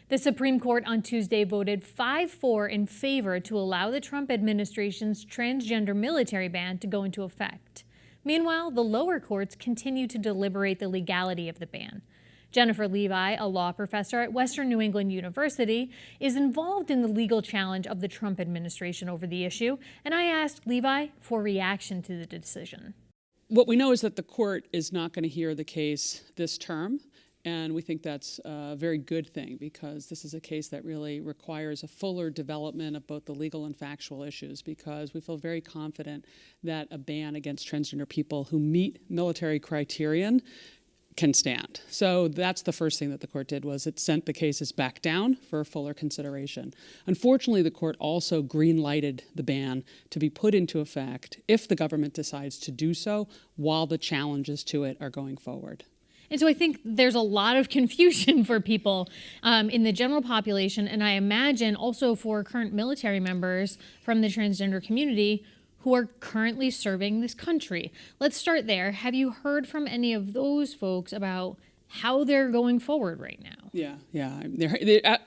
The Supreme Court on Tuesday voted 5-4 in favor to allow the Trump administration's transgender military ban to go into effect. Meanwhile, the lower courts continue to deliberate the legality of the ban. Jennifer Levi, a law professor at Western New England University, is involved in the legal challenge of the Trump administration over the issue, and I asked Levi for reaction to the decision. What we know is that the court is not going to hear the case this term. And we think that's a very good thing because this is a case that really requires a fuller development of both the legal and factual issues, because we feel very confident that a ban against transgender people who meet military criterion can stand. So that's the first thing that the court did, was it sent the cases back down for fuller consideration. Unfortunately, the court also green-lighted the ban to be put into effect if the government decides to do so while the challenges to it are going forward. And so I think there's a lot of confusion for people in the general population, and I imagine also for current military members from the transgender community who are currently serving this country. Let's start there. Have you heard from any of those folks about how they're going forward right now? Yeah.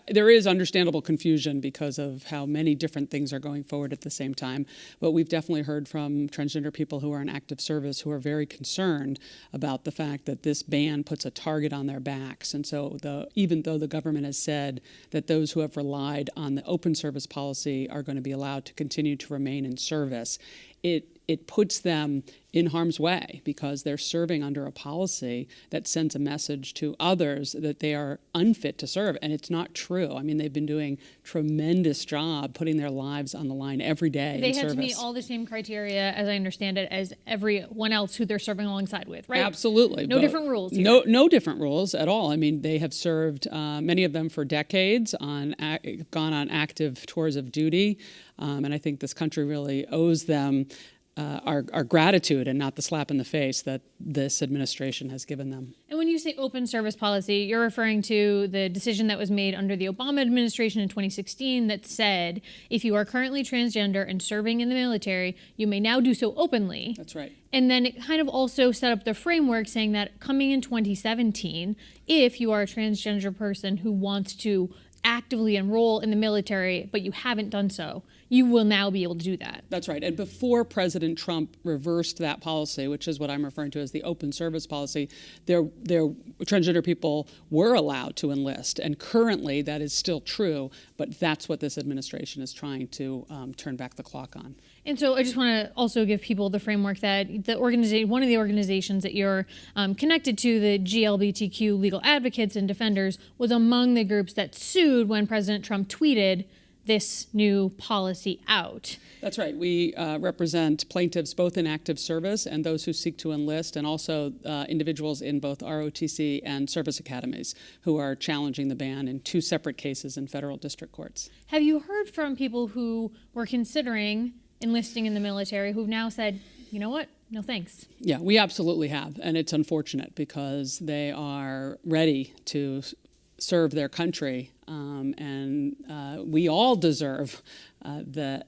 There is understandable confusion because of how many different things are going forward at the same time. But we've definitely heard from transgender people who are in active service who are very concerned about the fact that this ban puts a target on their backs. And so even though the government has said that those who have relied on the open service policy are going to be allowed to continue to remain in service, it puts them in harm's way because they're serving under a policy that sends a message to others that they are unfit to serve. And it's not true. I mean, they've been doing a tremendous job putting their lives on the line every day. They had to meet all the same criteria, as I understand it, as everyone else who they're serving alongside with, right? Absolutely. No different rules here. No different rules at all. I mean, they have served, many of them for decades, gone on active tours of duty. And I think this country really owes them our gratitude and not the slap in the face that this administration has given them. And when you say open service policy, you're referring to the decision that was made under the Obama administration in 2016 that said if you are currently transgender and serving in the military, you may now do so openly. That's right. And then it kind of also set up the framework saying that coming in 2017, if you are a transgender person who wants to actively enroll in the military, but you haven't done so, you will now be able to do that. That's right. And before President Trump reversed that policy, which is what I'm referring to as the open service policy, their transgender people were allowed to enlist. And currently that is still true, but that's what this administration is trying to turn back the clock on. And so I just want to also give people the framework that one of the organizations that you're connected to, the GLBTQ legal advocates and defenders, was among the groups that sued when President Trump tweeted this new policy out. That's right. We represent plaintiffs both in active service and those who seek to enlist, and also individuals in both ROTC and service academies who are challenging the ban in two separate cases in federal district courts. Have you heard from people who were considering enlisting in the military who've now said, you know what, no thanks? Yeah, we absolutely have, and it's unfortunate because they are ready to serve their country, and we all deserve the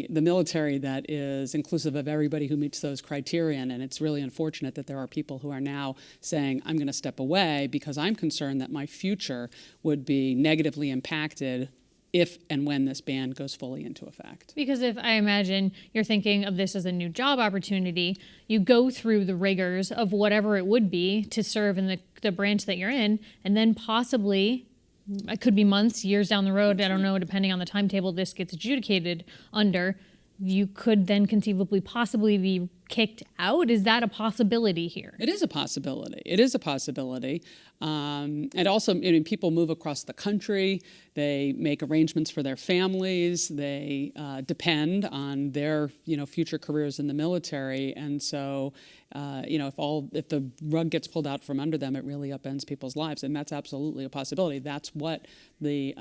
military that is inclusive of everybody who meets those criterion. And it's really unfortunate that there are people who are now saying, I'm going to step away because I'm concerned that my future would be negatively impacted if and when this ban goes fully into effect. Because if I imagine you're thinking of this as a new job opportunity, you go through the rigors of whatever it would be to serve in the branch that you're in, and then possibly, it could be months, years down the road, I don't know, depending on the timetable this gets adjudicated under, you could then conceivably possibly be kicked out. Is that a possibility here? It is a possibility. It is a possibility. And also, I mean, people move across the country. They make arrangements for their families. They depend on their, future careers in the military. And so, if the rug gets pulled out from under them, it really upends people's lives. And that's absolutely a possibility. That's what the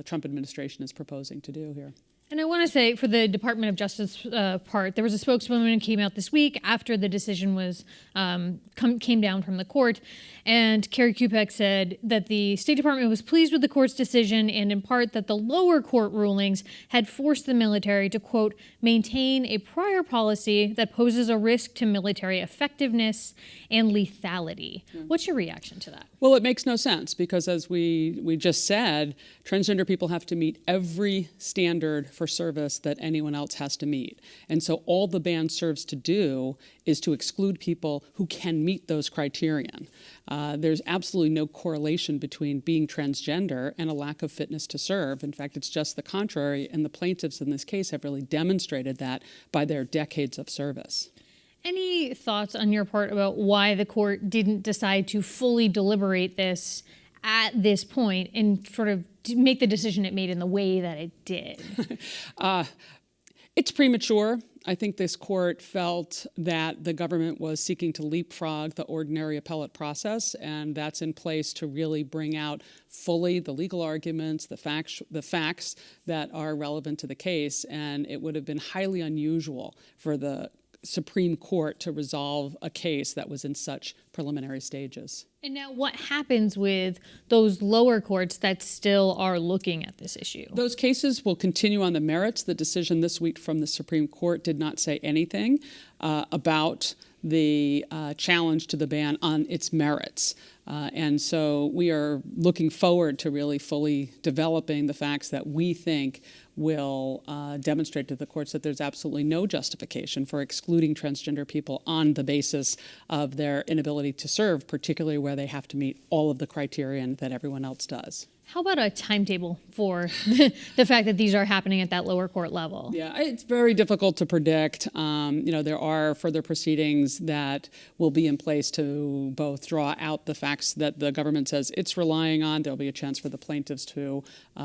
Trump administration is proposing to do here. And I want to say, for the Department of Justice part, there was a spokeswoman who came out this week after the decision was came down from the court, and Carrie Kupek said that the State Department was pleased with the court's decision, and in part that the lower court rulings had forced the military to, quote, maintain a prior policy that poses a risk to military effectiveness and lethality. What's your reaction to that? Well, it makes no sense because, as we just said, transgender people have to meet every standard for service that anyone else has to meet. And so all the ban serves to do is to exclude people who can meet those criterion. There's absolutely no correlation between being transgender and a lack of fitness to serve. In fact, it's just the contrary, and the plaintiffs in this case have really demonstrated that by their decades of service. Any thoughts on your part about why the court didn't decide to fully deliberate this at this point and sort of make the decision it made in the way that it did? It's premature. I think this court felt that the government was seeking to leapfrog the ordinary appellate process, and that's in place to really bring out fully the legal arguments, the facts that are relevant to the case. And it would have been highly unusual for the Supreme Court to resolve a case that was in such preliminary stages. And now what happens with those lower courts that still are looking at this issue? Those cases will continue on the merits. The decision this week from the Supreme Court did not say anything about the challenge to the ban on its merits. And so we are looking forward to really fully developing the facts that we think will demonstrate to the courts that there's absolutely no justification for excluding transgender people on the basis of their inability to serve, particularly where they have to meet all of the criterion that everyone else does. How about a timetable for the fact that these are happening at that lower court level? Yeah, it's very difficult to predict. There are further proceedings that will be in place to both draw out the facts that the government says it's relying on. There'll be a chance for the plaintiffs to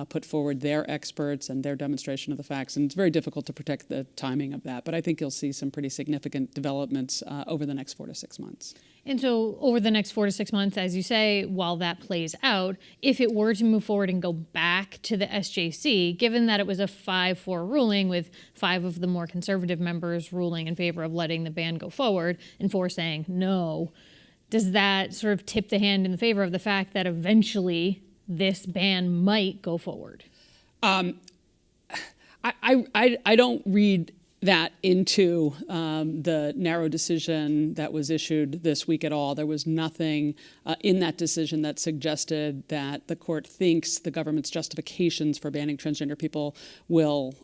put forward their experts and their demonstration of the facts. And it's very difficult to predict the timing of that. But I think you'll see some pretty significant developments over the next 4 to 6 months. And so over the next 4 to 6 months, as you say, while that plays out, if it were to move forward and go back to the SJC, given that it was a 5-4 ruling with 5 of the more conservative members ruling in favor of letting the ban go forward and 4 saying no, does that sort of tip the hand in the favor of the fact that eventually this ban might go forward? I don't read that into the narrow decision that was issued this week at all. There was nothing in that decision that suggested that the court thinks the government's justifications for banning transgender people will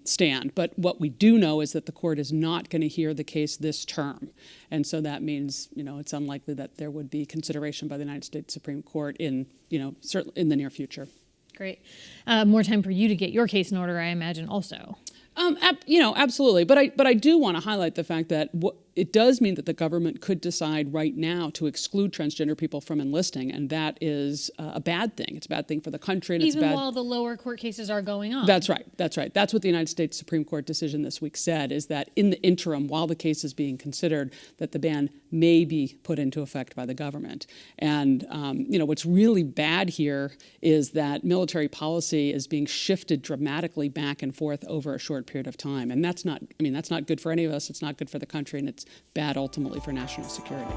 stand. But what we do know is that the court is not going to hear the case this term. And so that means, it's unlikely that there would be consideration by the United States Supreme Court in, certainly in the near future. Great. More time for you to get your case in order, I imagine, also. Absolutely. But I do want to highlight the fact that it does mean that the government could decide right now to exclude transgender people from enlisting, and that is a bad thing. It's a bad thing for the country. And Even it's bad. while the lower court cases are going on. That's right. That's what the United States Supreme Court decision this week said, is that in the interim, while the case is being considered, that the ban may be put into effect by the government. And, what's really bad here is that military policy is being shifted dramatically back and forth over a short period of time. And that's not good for any of us. It's not good for the country, and it's bad ultimately for national security.